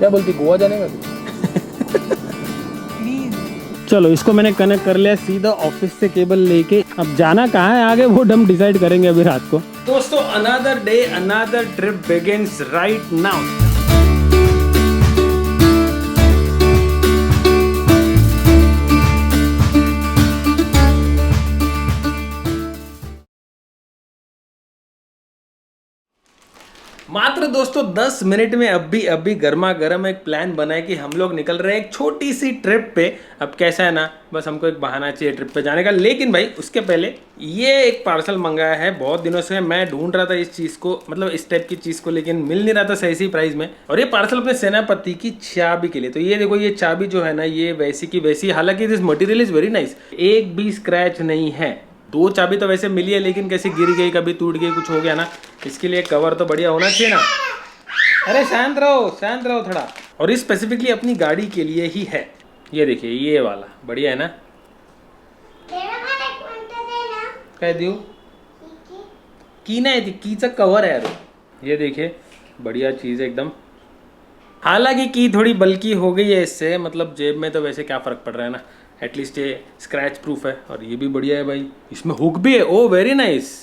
क्या बोलती, गोवा जाने का? चलो इसको मैंने कनेक्ट कर लिया सीधा ऑफिस से केबल लेके। अब जाना कहाँ है आगे वो हम डिसाइड करेंगे अभी रात को। दोस्तों another day another trip begins right now. मात्र दोस्तों 10 मिनट में अभी गर्मा गर्म एक प्लान बनाए कि हम लोग निकल रहे हैं एक छोटी सी ट्रिप पे। अब कैसा है ना, बस हमको एक बहाना चाहिए ट्रिप पे जाने का। लेकिन भाई उसके पहले ये एक पार्सल मंगाया है, बहुत दिनों से मैं ढूंढ रहा था इस चीज़ को, मतलब इस टाइप की चीज़ को, लेकिन मिल नहीं रहा था सही प्राइस में। और ये पार्सल अपने सेनापति की चाबी के लिए। तो ये देखो, ये चाबी जो है ना, ये वैसी की वैसी, हालांकि this material is very nice, एक भी स्क्रैच नहीं है। 2 चाबी तो वैसे मिली है, लेकिन कैसे गिर गई, कभी टूट गई, कुछ हो गया ना, इसके लिए कवर तो बढ़िया होना चाहिए ना। अरे शांत रहो थोड़ा। और ये स्पेसिफिकली अपनी गाड़ी के लिए ही है। ये देखिए, ये वाला बढ़िया है ना। कह दियो की ना है, कीचा कवर है यार। ये देखिए बढ़िया चीज़ है एकदम। हालांकि की थोड़ी बल्कि हो गई है इससे, मतलब जेब में तो वैसे क्या फ़र्क पड़ रहा है ना, एटलीस्ट ये स्क्रैच प्रूफ है। और ये भी बढ़िया है भाई, इसमें हुक भी है। ओ वेरी नाइस।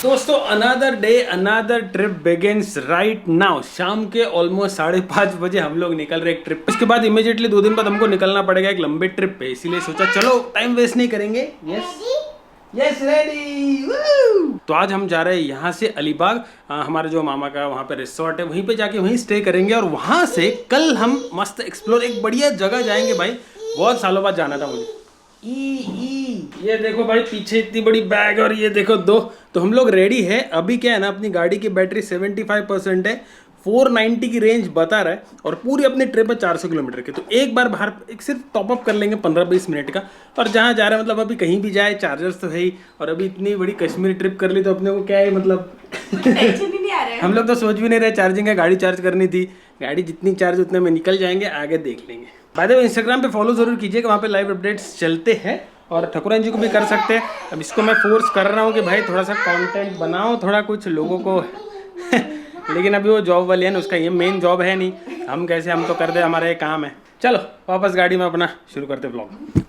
दोस्तों another day another trip begins right now. शाम के ऑलमोस्ट 5:30 बजे हम लोग निकल रहे एक ट्रिप। उसके बाद इमीडिएटली 2 दिन बाद हमको निकलना पड़ेगा एक लंबे ट्रिप पे, इसीलिए सोचा चलो टाइम वेस्ट नहीं करेंगे। Yes ready. तो आज हम जा रहे हैं यहाँ से अलीबाग, हमारे जो मामा का वहाँ पे रिसोर्ट है, वहीं पे जाके वहीं स्टे करेंगे। और वहाँ से कल हम मस्त एक्सप्लोर एक बढ़िया जगह जाएंगे भाई, बहुत सालों बाद जाना था मुझे। ये देखो भाई पीछे इतनी बड़ी बैग, और ये देखो 2। तो हम लोग रेडी है। अभी क्या है ना, अपनी गाड़ी की बैटरी 75% है, 490 की रेंज बता रहा है, और पूरी अपनी ट्रिप है 400 किलोमीटर की। तो एक बार बाहर एक सिर्फ टॉपअप कर लेंगे 15-20 मिनट का, और जहाँ जा रहे हैं मतलब अभी कहीं भी जाए चार्जर्स तो है ही। और अभी इतनी बड़ी कश्मीरी ट्रिप कर ली तो अपने को क्या है, मतलब टेंशन ही नहीं आ रहा है। हम लोग तो सोच भी नहीं रहे चार्जिंग का, गाड़ी चार्ज करनी थी। गाड़ी जितनी चार्ज उतने में निकल जाएंगे, आगे देख लेंगे। बाय द वे इंस्टाग्राम पे फॉलो जरूर कीजिएगा, वहाँ पे लाइव अपडेट्स चलते हैं। और ठकुराइन जी को भी कर सकते हैं। अब इसको मैं फोर्स कर रहा हूँ कि भाई थोड़ा सा कंटेंट बनाओ, थोड़ा कुछ लोगों को लेकिन अभी वो जॉब वाली है ना, उसका ये मेन जॉब है नहीं। हम कैसे, हम तो कर दे, हमारा ये काम है। चलो वापस गाड़ी में अपना शुरू करते ब्लॉग।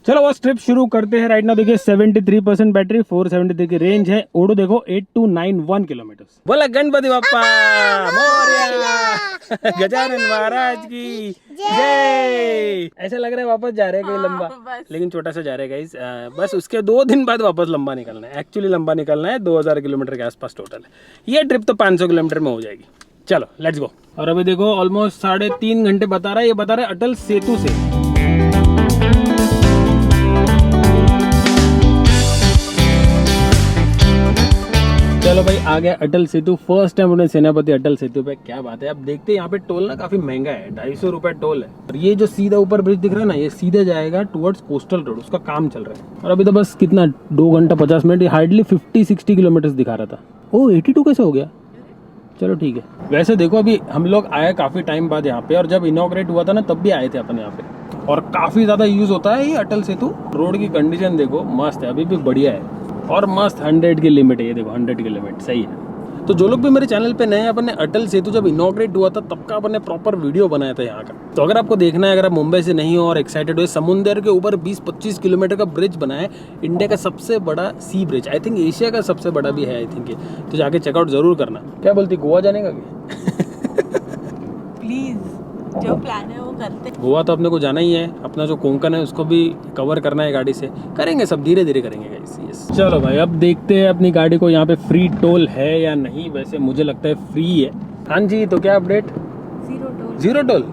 चलो वो ट्रिप शुरू करते हैं। राइट नाउ देखिए 73% बैटरी, 473 की रेंज है। ओडो देखो 8291 किलोमीटर। बोला गणपति बप्पा मोरया, गजानन महाराज की जय। ऐसा लग रहा है वापस जा रहे हैं कहीं लंबा, लेकिन छोटा सा जा रहे हैं गाइस। बस उसके 2 दिन बाद वापस लंबा निकलना है। एक्चुअली लंबा निकलना है, 2000 किलोमीटर के आसपास टोटल है। ये ट्रिप तो 500 किलोमीटर में हो जाएगी। चलो लेट्स गो। और अभी देखो ऑलमोस्ट 3.5 घंटे बता रहा है, ये बता रहा है अटल सेतु से। चलो भाई आ गया अटल सेतु। फर्स्ट टाइम अपने सेनापति अटल सेतु पे। क्या बात है। अब देखते हैं, यहाँ पे टोल ना काफी महंगा है, 250 रुपए टोल है। और ये जो सीधा ऊपर ब्रिज दिख रहा है ना, ये सीधा जाएगा टुवर्ड्स कोस्टल रोड, उसका काम चल रहा है। और अभी तो बस कितना 2 घंटा 50 मिनट, हार्डली 50-60 किलोमीटर दिखा रहा था। ओ 82 कैसे हो गया। चलो ठीक है। वैसे देखो अभी हम लोग आए काफी टाइम बाद यहाँ पे, और जब इनॉग्रेट हुआ था ना तब भी आए थे अपन यहाँ पे। और काफी ज्यादा यूज होता है ये अटल सेतु। रोड की कंडीशन देखो मस्त है, अभी भी बढ़िया है। और मस्त 100 की लिमिट है, ये देखो 100 की लिमिट सही है। तो जो लोग भी मेरे चैनल पे नए हैं, अपन ने अटल सेतु जब इनॉग्रेट हुआ था तब का अपन ने प्रॉपर वीडियो बनाया था यहाँ का। तो अगर आपको देखना है, अगर आप मुंबई से नहीं हो और एक्साइटेड हो, समुद्र के ऊपर 20-25 किलोमीटर का ब्रिज बना है, इंडिया का सबसे बड़ा सी ब्रिज, आई थिंक एशिया का सबसे बड़ा भी है आई थिंक। तो जाके चेकआउट जरूर करना। क्या बोलती, गोवा जाने का प्लीज जो प्लान है वो करते। गोवा तो अपने को जाना ही है, अपना जो कोंकण है उसको भी कवर करना है गाड़ी से। करेंगे सब धीरे धीरे करेंगे गाइस। यस चलो भाई अब देखते हैं अपनी गाड़ी को यहाँ पे फ्री टोल है या नहीं। वैसे मुझे लगता है फ्री है। हाँ जी, तो क्या अपडेट। 0 टोल।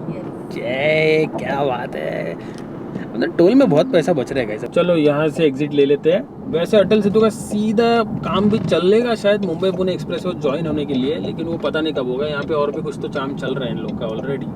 जय, क्या बात है। मतलब टोल में बहुत पैसा बच रहेगा सब। चलो यहाँ से एग्जिट ले लेते हैं। वैसे अटल सेतु का सीधा काम भी चलेगा शायद मुंबई पुणे एक्सप्रेस ज्वाइन होने के लिए, लेकिन वो पता नहीं कब होगा। यहाँ पे और भी कुछ तो काम चल रहा है इन लोग का ऑलरेडी।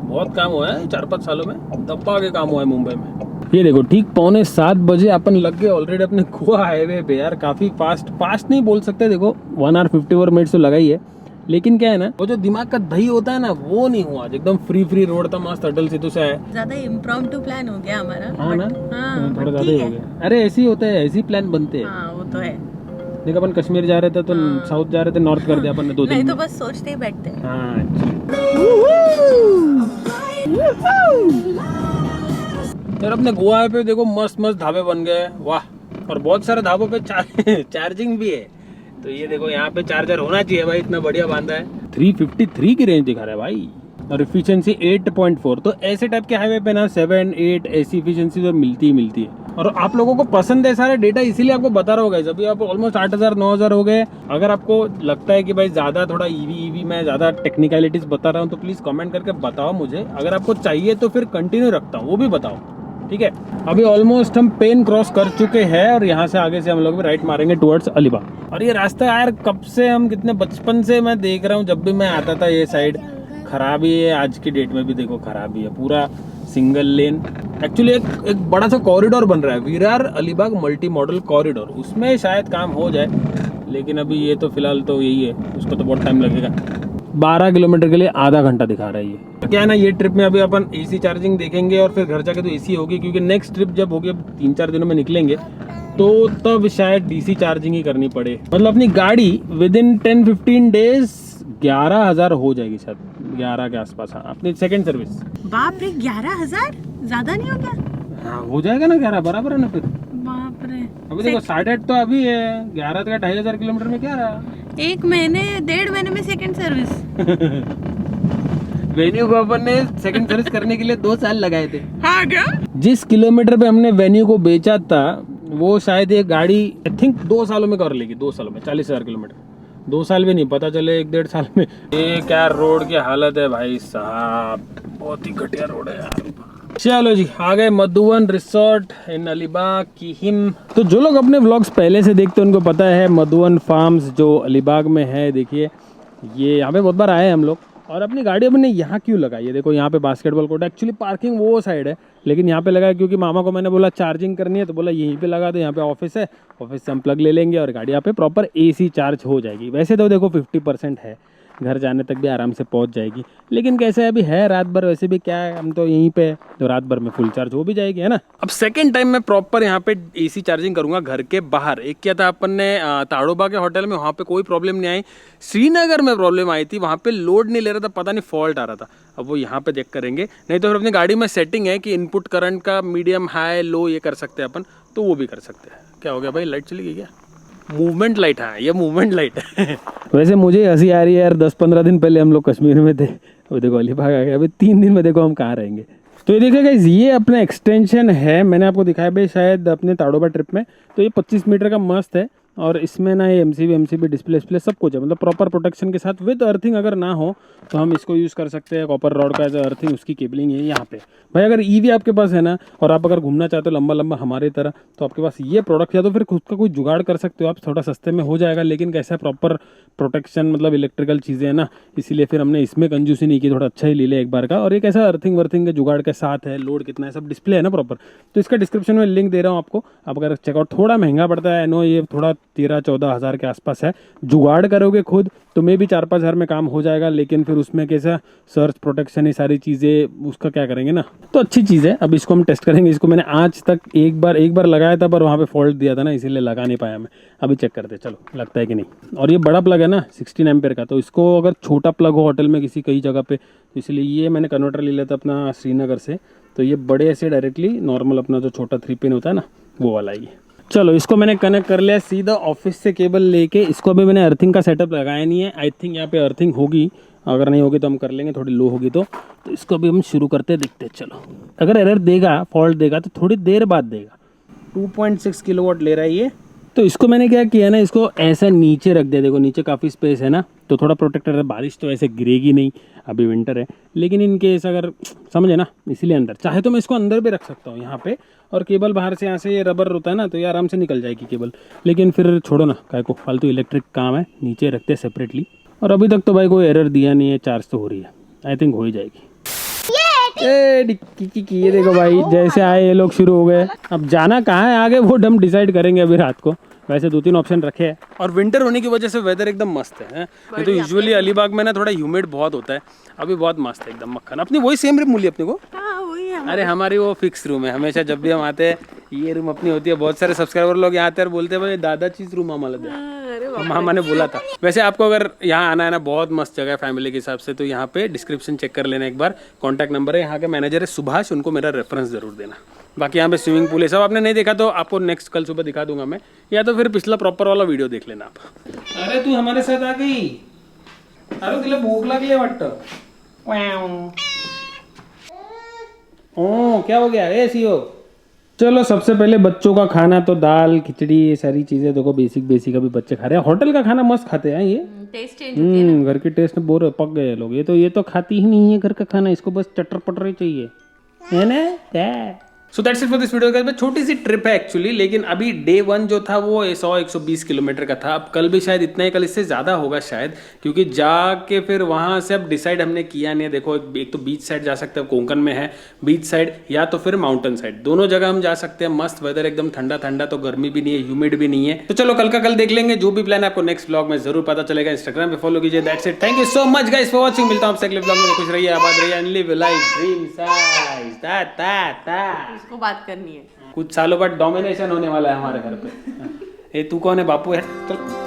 बहुत काम हुआ है 4-5 सालों में, दब्बा के काम हुआ है मुंबई में। ये देखो ठीक 6:45 बजे अपन लग गए ऑलरेडी अपने गोवा हाईवे पे। यार काफी फास्ट नहीं बोल सकते, देखो 1 hour 54 मिनट्स तो लगा ही है। लेकिन क्या है ना, वो जो दिमाग का दही होता है ना, वो नहीं हुआ। एकदम फ्री रोड था, मस्त अटल सेतु से है। ज्यादा इम्प्रॉम्प्टू प्लान हो गया हमारा। हाँ ना, थोड़ा ज्यादा ही हो गया। अरे ऐसे ही होता है, ऐसे ही प्लान बनते हैं। हाँ वो तो है। देखो अपन कश्मीर जा रहे थे तो साउथ जा रहे थे, नॉर्थ कर दिया अपन ने 2 दिन। नहीं तो बस सोचते ही बैठते हैं। हाँ यार अपने गोवा पे देखो मस्त मस्त ढाबे बन गए, वाह। और बहुत सारे ढाबों पे चार्जिंग भी है। तो ये देखो यहाँ पे चार्जर होना चाहिए भाई, इतना बढ़िया बांधा है। 353 की रेंज दिखा रहा है भाई, और इफिशियंसी 8.4। तो ऐसे टाइप के हाईवे पे ना 7, 8 ऐसी इफिशियंसी तो मिलती ही मिलती है। और आप लोगों को पसंद है सारा डेटा, इसीलिए आपको बता रहा होगा। अभी आप ऑलमोस्ट 8,000 9,000 हो गए। अगर आपको लगता है कि भाई ज़्यादा थोड़ा ईवी मैं ज़्यादा टेक्निकलिटीज़ बता रहा हूँ तो प्लीज़ कमेंट करके बताओ मुझे। अगर आपको चाहिए तो फिर कंटिन्यू रखता हूँ, वो भी बताओ, ठीक है। अभी ऑलमोस्ट हम पेन क्रॉस कर चुके हैं और यहाँ से आगे से हम लोग भी राइट मारेंगे टुवर्ड्स अलीबाग। और ये रास्ता यार कब से हम कितने बचपन से मैं देख रहा हूँ, जब भी मैं आता था ये साइड खराब ही है। आज की डेट में भी देखो खराब ही है, पूरा सिंगल लेन। एक्चुअली एक बड़ा सा कॉरिडोर बन रहा है, Virar Alibag multi modal corridor, उसमें शायद काम हो जाए। लेकिन अभी ये तो फिलहाल तो यही है, उसको तो बहुत टाइम लगेगा। 12 किलोमीटर के लिए आधा घंटा दिखा रहा है ये। तो क्या है ना, ये ट्रिप में अभी अपन एसी चार्जिंग देखेंगे और फिर घर जाके तो एसी होगी, क्योंकि नेक्स्ट ट्रिप जब होगी 3-4 दिनों में निकलेंगे तो तब शायद डीसी चार्जिंग ही करनी पड़े। मतलब अपनी गाड़ी विद इन 10-15 डेज 11,000 हो जाएगी, शायद 11 के आसपास। हाँ, अपनी सेकेंड सर्विस। बाप रे, 11,000 ज्यादा नहीं हो गया? हाँ हो जाएगा ना, 11 बराबर है ना फिर। बाप रे, अभी देखो 8.5 तो अभी है, 11 का 2,500 किलोमीटर में क्या रहा। 1 महीने 1.5 महीने में सेकंड सर्विस। वेन्यू को अपन ने सेकंड सर्विस करने के लिए 2 साल लगाए थे। हाँ क्या? जिस किलोमीटर पे हमने वेन्यू को बेचा था वो शायद ये गाड़ी आई थिंक 2 सालों में कर लेगी, 2 सालों में 40,000 किलोमीटर। 2 साल भी नहीं, पता चले 1-1.5 साल में। ये क्या रोड की हालत है भाई साहब, बहुत ही घटिया रोड है यार। चलो जी, आ गए मधुवन रिसोर्ट इन अलीबाग की हिम। तो जो लोग अपने व्लॉग्स पहले से देखते हैं उनको पता है मधुवन फार्म्स जो अलीबाग में है। देखिए ये यहाँ पे बहुत बार आए हैं हम लोग। और अपनी गाड़ी हमने यहाँ क्यों लगाई है, देखो यहाँ पे बास्केटबॉल कोर्ट। एक्चुअली पार्किंग वो साइड है, लेकिन यहाँ पे लगाया क्योंकि मामा को मैंने बोला चार्जिंग करनी है, तो बोला यहीं पे लगा दो, यहाँ पे ऑफिस है, ऑफिस से हम प्लग ले लेंगे और गाड़ी यहाँ पे प्रॉपर एसी चार्ज हो जाएगी। वैसे तो देखो 50% है, घर जाने तक भी आराम से पहुंच जाएगी। लेकिन कैसे अभी है रात भर, वैसे भी क्या है हम तो यहीं पे, तो रात भर में फुल चार्ज हो भी जाएगी, है ना। अब सेकंड टाइम मैं प्रॉपर यहाँ पे एसी चार्जिंग करूंगा घर के बाहर। एक क्या था अपन ने ताड़ोबा के होटल में, वहाँ पे कोई प्रॉब्लम नहीं आई। श्रीनगर में प्रॉब्लम आई थी, वहाँ पे लोड नहीं ले रहा था, पता नहीं फॉल्ट आ रहा था। अब वो यहाँ पे चेक करेंगे, नहीं तो फिर अपनी गाड़ी में सेटिंग है कि इनपुट करंट का मीडियम हाई लो ये कर सकते हैं अपन, तो वो भी कर सकते हैं। क्या हो गया भाई, लाइट चली गई क्या? मूवमेंट लाइट, हाँ ये मूवमेंट लाइट है। वैसे मुझे हंसी आ रही है यार, 10-15 दिन पहले हम लोग कश्मीर में थे, वो देखो अलीबाग आ गया। अभी 3 दिन में देखो हम कहाँ रहेंगे। तो ये देखिए गाइस, ये अपना एक्सटेंशन है, मैंने आपको दिखाया भाई शायद अपने ताड़ोबा ट्रिप में। तो ये 25 मीटर का मस्त है, और इसमें ना ये एमसीबी डिस्प्ले सब कुछ है, मतलब प्रॉपर प्रोटेक्शन के साथ। विद अर्थिंग अगर ना हो तो हम इसको यूज़ कर सकते हैं, कॉपर रॉड का एज अर्थिंग, उसकी केबलिंग है यहाँ पे। भाई अगर ईवी आपके पास है ना, और आप अगर घूमना चाहते हो लंबा लंबा हमारी तरह, तो आपके पास ये प्रोडक्ट, या तो फिर खुद का कोई जुगाड़ कर सकते हो आप, थोड़ा सस्ते में हो जाएगा। लेकिन कैसा प्रॉपर प्रोटेक्शन, मतलब इलेक्ट्रिकल चीज़ें हैं ना, इसीलिए फिर हमने इसमें कंजूसी नहीं की, थोड़ा अच्छा ही ले लिया एक बार का। और ये कैसा अर्थिंग वर्थिंग के जुगाड़ के साथ है, लोड कितना है सब डिस्प्ले है ना प्रॉपर। तो इसका डिस्क्रिप्शन में लिंक दे रहा हूँ आपको, आप अगर चेकआउट। थोड़ा महंगा पड़ता है नो, ये थोड़ा 13-14 हज़ार के आसपास है। जुगाड़ करोगे खुद तो मे भी 4-5 हज़ार में काम हो जाएगा, लेकिन फिर उसमें कैसा सर्च प्रोटेक्शन, ये सारी चीज़ें, उसका क्या करेंगे ना। तो अच्छी चीज़ है, अब इसको हम टेस्ट करेंगे। इसको मैंने आज तक एक बार लगाया था, पर वहाँ पे फॉल्ट दिया था ना, इसीलिए लगा नहीं पाया मैं। अभी चेक करते चलो, लगता है कि नहीं। और ये बड़ा प्लग है ना 16 एम्पेयर का, तो इसको अगर छोटा प्लग हो होटल में किसी कई जगह पे, तो इसलिए ये मैंने कन्वर्टर ले लिया था अपना श्रीनगर से। तो ये बड़े से डायरेक्टली नॉर्मल अपना जो छोटा 3 पिन होता है ना, वो वाला ही है। चलो इसको मैंने कनेक्ट कर लिया सीधा ऑफिस से केबल लेके। इसको अभी मैंने अर्थिंग का सेटअप लगाया नहीं है, आई थिंक यहाँ पे अर्थिंग होगी, अगर नहीं होगी तो हम कर लेंगे, थोड़ी लो होगी तो इसको अभी हम शुरू करते दिखते। चलो अगर एरर देगा, फॉल्ट देगा तो थोड़ी देर बाद देगा। 2.6 किलोवाट ले रहा है ये। तो इसको मैंने क्या किया ना, इसको ऐसा नीचे रख दिया। देखो नीचे काफ़ी स्पेस है ना, तो थोड़ा प्रोटेक्टर है, बारिश तो ऐसे गिरेगी नहीं, अभी विंटर है। लेकिन इन केस अगर समझे ना, इसीलिए अंदर, चाहे तो मैं इसको अंदर भी रख सकता हूँ यहाँ पे, और केबल बाहर से यहाँ से ये रबर होता है ना, तो ये आराम से निकल जाएगी केबल। लेकिन फिर छोड़ो ना, काय को फालतू इलेक्ट्रिक काम है, नीचे रखते हैं सेपरेटली। और अभी तक तो भाई कोई एरर दिया नहीं है, चार्ज तो हो रही है, आई थिंक हो ही जाएगी। ये देखो भाई, जैसे आए ये लोग शुरू हो गए। अब जाना कहाँ है आगे वो हम डिसाइड करेंगे अभी रात को। वैसे 2-3 ऑप्शन रखे हैं, और विंटर होने की वजह से वेदर एकदम मस्त है। नहीं तो यूजुअली अलीबाग में ना थोड़ा ह्यूमिड बहुत होता है, अभी बहुत मस्त है एकदम मक्खन। अपनी वही सेम रूम मिली अपने को। हाँ वही है। अरे हमारी वो फिक्स रूम है, हमेशा जब भी हम आते हैं ये रूम अपनी होती है। बहुत सारे सब्सक्राइबर लोग यहाँ आते हैं और बोलते हैं भाई दादा चीज रूम आम्हाला दे। अरे मामा ने बोला था। वैसे आपको अगर यहाँ आना है ना, बहुत मस्त जगह है फैमिली के हिसाब से, तो यहाँ पे डिस्क्रिप्शन चेक कर लेना एक बार, कॉन्टैक्ट नंबर है, यहाँ के मैनेजर है सुभाष, उनको मेरा रेफरेंस जरूर देना। बाकी यहाँ पे स्विमिंग पूल है, सब आपने नहीं देखा तो आपको नेक्स्ट कल सुबह दिखा दूंगा मैं, या तो फिर पिछला प्रॉपर वाला वीडियो देख लेना आप। अरे तू हमारे साथ आ गई, अरे तुला भूख लागली वाटतं। ओ क्या हो गया ए सीओ। चलो सबसे पहले बच्चों का खाना तो दाल खिचड़ी ये सारी चीजें देखो, बेसिक अभी बच्चे खा रहे हैं। होटल का खाना मस्त खाते हैं ये, टेस्ट चेंज घर के टेस्ट में बोर पक गए लोग। ये तो खाती ही नहीं है घर का खाना, इसको बस चटर पटर ही चाहिए, है ना। So that's it for this video guys. छोटी सी ट्रिप है एक्चुअली, लेकिन अभी डे 1 जो था वो 100-120 किलोमीटर का था। अब कल भी शायद इतना ही, कल इससे ज़्यादा होगा शायद, क्योंकि जाके फिर वहाँ से अब डिसाइड हमने किया नहीं है। देखो एक तो बीच साइड जा सकते हैं, कोंकण में है बीच साइड, या तो फिर माउंटेन साइड, दोनों जगह हम जा सकते हैं। मस्त वेदर, एकदम ठंडा ठंडा, तो गर्मी भी नहीं है, ह्यूमिड भी नहीं है। तो चलो कल का कल देख लेंगे, जो भी प्लान आपको नेक्स्ट ब्लॉग में जरूर पता चलेगा। इंस्टाग्राम पे फॉलो कीजिए। That's it, thank you so much guys for watching. मिलता हूँ आपसे अगले ब्लॉग में। खुश रहिए, आबाद रहिए, and live life dream size. इसको बात करनी है। कुछ सालों बाद डोमिनेशन होने वाला है हमारे घर पे। ये तू कौन है, बापू है? चल।